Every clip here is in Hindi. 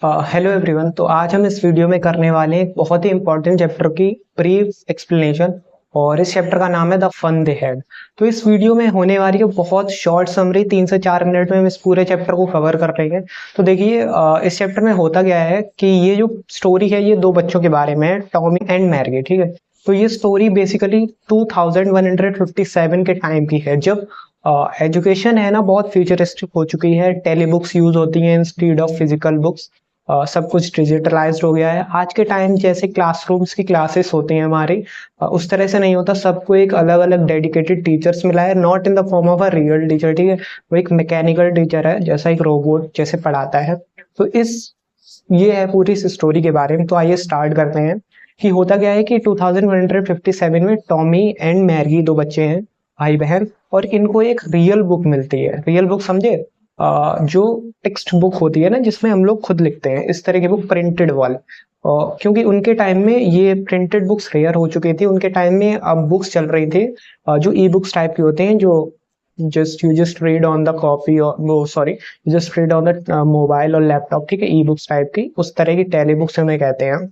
Hello everyone. तो आज हम इस वीडियो में करने वाले हैं एक बहुत ही इंपॉर्टेंट चैप्टर की ब्रीफ एक्सप्लेनेशन। और इस चैप्टर का नाम है द फन दे हैड। तो इस वीडियो में होने वाली है बहुत शॉर्ट समरी, 3 से 4 मिनट में हम इस पूरे चैप्टर को कवर कर लेंगे। तो देखिए, इस चैप्टर में होता क्या है कि ये जो स्टोरी है ये दो बच्चों के बारे में है, टॉमी एंड मैरी। ठीक है। तो ये स्टोरी बेसिकली 2157 के टाइम की है, जब एजुकेशन है ना बहुत फ्यूचरिस्टिक हो चुकी है। टेलीबुक्स यूज होती हैं इंस्टीड ऑफ फिजिकल बुक्स। सब कुछ डिजिटलाइज्ड हो गया है। आज के टाइम जैसे क्लासरूम्स की क्लासेस होती हैं हमारी, उस तरह से नहीं होता। सबको एक अलग अलग डेडिकेटेड टीचर्स मिला है, not in the form of a real teacher. ठीक है। वो एक मैकेनिकल टीचर है, जैसा एक रोबोट जैसे पढ़ाता है। तो ये है पूरी इस स्टोरी के बारे में। तो आइए स्टार्ट करते हैं कि होता क्या है कि 2157 में टॉमी एंड मैरी दो बच्चे हैं, भाई बहन। और इनको एक रियल बुक मिलती है। रियल बुक समझे? जो टेक्स्ट बुक होती है ना, जिसमें हम लोग खुद लिखते हैं, इस तरह की बुक, प्रिंटेड वाली। क्योंकि उनके टाइम में ये प्रिंटेड बुक्स रेयर हो चुकी थी। उनके टाइम में अब बुक्स चल रही थी जो ई बुक्स टाइप की होते हैं, जो just read on the copy, और वो sorry, just read on the mobile और लैपटॉप। ठीक है। ई बुक्स टाइप की, उस तरह की टेली बुक्स हमें कहते हैं।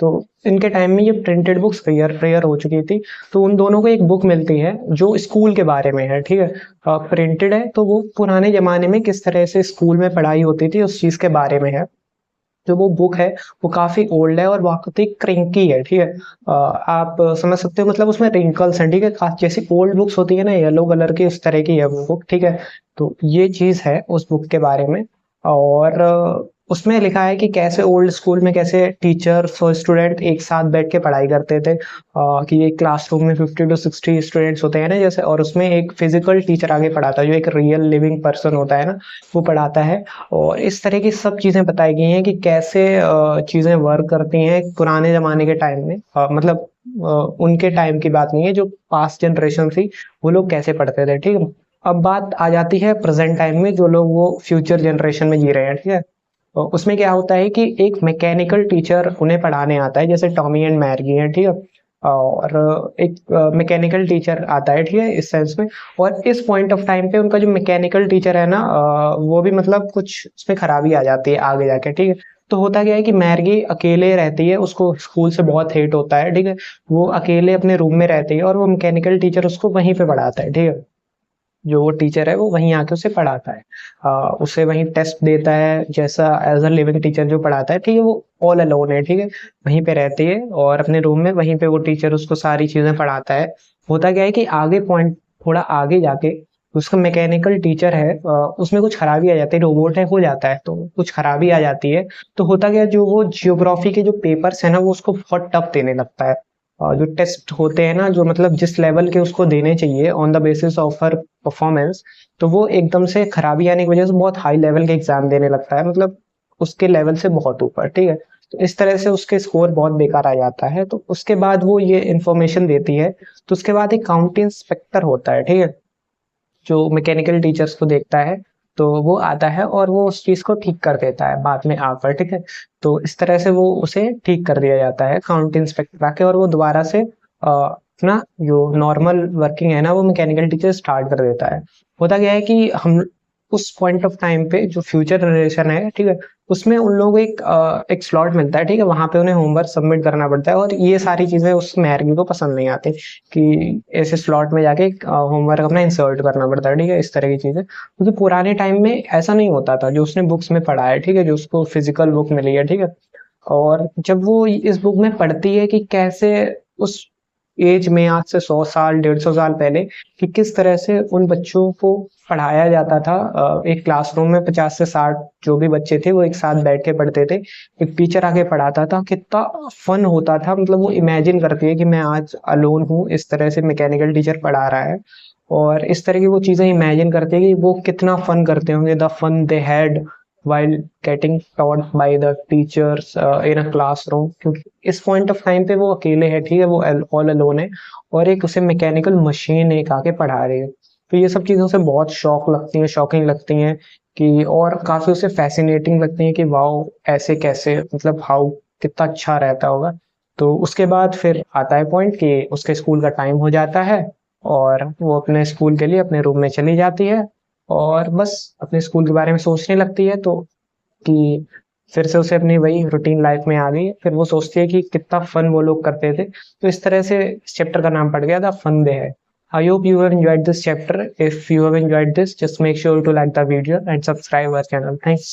तो इनके टाइम में ये प्रिंटेड बुक्स रेयर रेयर हो चुकी थी। तो उन दोनों को एक बुक मिलती है जो स्कूल के बारे में है। ठीक है। प्रिंटेड है, तो वो पुराने जमाने में किस तरह से स्कूल में पढ़ाई होती थी उस चीज के बारे में है। जो वो बुक है वो काफी ओल्ड है और बहुत ही क्रिंकी है। ठीक है। आप समझ सकते हो, मतलब उसमें रिंकल्स हैं। ठीक है। जैसी ओल्ड बुक्स होती है ना येलो कलर की, उस तरह की है वो बुक। ठीक है। तो ये चीज है उस बुक के बारे में। और उसमें लिखा है कि कैसे ओल्ड स्कूल में कैसे टीचर्स और स्टूडेंट एक साथ बैठ के पढ़ाई करते थे। कि एक क्लासरूम में 50 to 60 स्टूडेंट्स होते हैं ना जैसे, और उसमें एक फिजिकल टीचर आगे पढ़ाता है, जो एक रियल लिविंग पर्सन होता है ना, वो पढ़ाता है। और इस तरह की सब चीजें बताई गई हैं कि कैसे चीजें वर्क करती हैं पुराने जमाने के टाइम में। मतलब उनके टाइम की बात नहीं है, जो पास्ट जनरेशन थी वो लोग कैसे पढ़ते थे। ठीक है। अब बात आ जाती है प्रेजेंट टाइम में, जो लोग वो फ्यूचर जनरेशन में जी रहे हैं। ठीक है। तो उसमें क्या होता है कि एक मैकेनिकल टीचर उन्हें पढ़ाने आता है, जैसे टॉमी एंड मैरी हैं। ठीक है। और एक मैकेनिकल टीचर आता है। ठीक है, इस सेंस में। और इस पॉइंट ऑफ टाइम पे उनका जो मैकेनिकल टीचर है ना, वो भी मतलब कुछ उसमें खराबी आ जाती है आगे जाके। ठीक है। तो होता क्या है कि मैरी अकेले रहती है, उसको स्कूल से बहुत हेट होता है। ठीक है। वो अकेले अपने रूम में रहती है और वो मैकेनिकल टीचर उसको वहीं पे पढ़ाता है। ठीक है। जो वो टीचर है वो वहीं आके उसे पढ़ाता है। उसे वहीं टेस्ट देता है, जैसा एज अ लिविंग टीचर जो पढ़ाता है। ठीक है। वो ऑल अलोन है। ठीक है। वहीं पे रहती है और अपने रूम में वहीं पे वो टीचर उसको सारी चीजें पढ़ाता है। होता क्या है कि आगे पॉइंट, थोड़ा आगे जाके उसका मैकेनिकल टीचर है, उसमें कुछ खराबी आ जाती है। रोबोट है, हो जाता है, तो कुछ खराबी आ जाती है। तो होता क्या है, जो वो जियोग्राफी के जो पेपर्स है ना, वो उसको बहुत टफ देने लगता है। जो टेस्ट होते हैं ना, जो मतलब जिस लेवल के उसको देने चाहिए on the basis of her performance, तो वो एकदम से खराबी आने की वजह से बहुत हाई लेवल के एग्जाम देने लगता है, मतलब उसके लेवल से बहुत ऊपर। ठीक है। तो इस तरह से उसके स्कोर बहुत बेकार आ जाता है। तो उसके बाद वो ये इंफॉर्मेशन देती है। तो उसके बाद एक काउंटी इंस्पेक्टर होता है। ठीक है। जो मैकेनिकल टीचर्स को देखता है, तो वो आता है और वो उस चीज को ठीक कर देता है बाद में आकर। ठीक है। तो इस तरह से वो उसे ठीक कर दिया जाता है काउंटी इंस्पेक्टर आके, और वो दोबारा से अपना जो नॉर्मल वर्किंग है ना, वो मैकेनिकल टीचर स्टार्ट कर देता है। होता क्या है कि हम उस पॉइंट ऑफ टाइम पे जो फ्यूचर जनरेशन है, ठीक है, उसमें उन लोगों को एक स्लॉट मिलता है। ठीक है। वहां पे उन्हें होमवर्क सबमिट करना पड़ता है, और ये सारी चीजें उस मैरगी को पसंद नहीं आती कि ऐसे स्लॉट में जाके होमवर्क अपना इंसर्ट करना पड़ता है। ठीक है। इस तरह की चीजें, क्योंकि पुराने टाइम में ऐसा नहीं होता था, जो उसने बुक्स में पढ़ा है। ठीक है। जो उसको फिजिकल बुक मिली है। ठीक है। और जब वो इस बुक में पढ़ती है कि कैसे उस एज में, आज से 100 साल, 150 साल पहले, कि किस तरह से उन बच्चों को पढ़ाया जाता था। एक क्लासरूम में 50 से 60 जो भी बच्चे थे वो एक साथ बैठ के पढ़ते थे। एक टीचर आके पढ़ाता था, कितना फन होता था। मतलब वो इमेजिन करती है कि मैं आज अलोन हूँ, इस तरह से मैकेनिकल टीचर पढ़ा रहा है। और इस तरह की वो चीजें इमेजिन करती है कि वो कितना फन करते होंगे, the fun they had while getting taught by the teachers in a classroom। क्योंकि इस पॉइंट ऑफ टाइम पे वो अकेले है। ठीक है। वो ऑल अलोन है, और एक उसे मैकेनिकल मशीन एक आके पढ़ा रही है। तो ये सब चीजें उसे बहुत शौक लगती हैं, शॉकिंग लगती हैं, कि और काफी उसे फैसिनेटिंग लगती हैं कि वाओ, ऐसे कैसे, मतलब हाउ, कितना अच्छा रहता होगा। तो उसके बाद फिर आता है पॉइंट कि उसके स्कूल का टाइम हो जाता है, और वो अपने स्कूल के लिए अपने रूम में चली जाती है, और बस अपने स्कूल के बारे में सोचने लगती है। तो कि फिर से उसे अपनी वही रूटीन लाइफ में आ गई। फिर वो सोचती है कि कितना फन वो लोग करते थे। तो इस तरह से इस चैप्टर का नाम पड़ गया the fun they had. I hope you have enjoyed this chapter. If you have enjoyed this, just make sure to like the video and subscribe our channel. Thanks.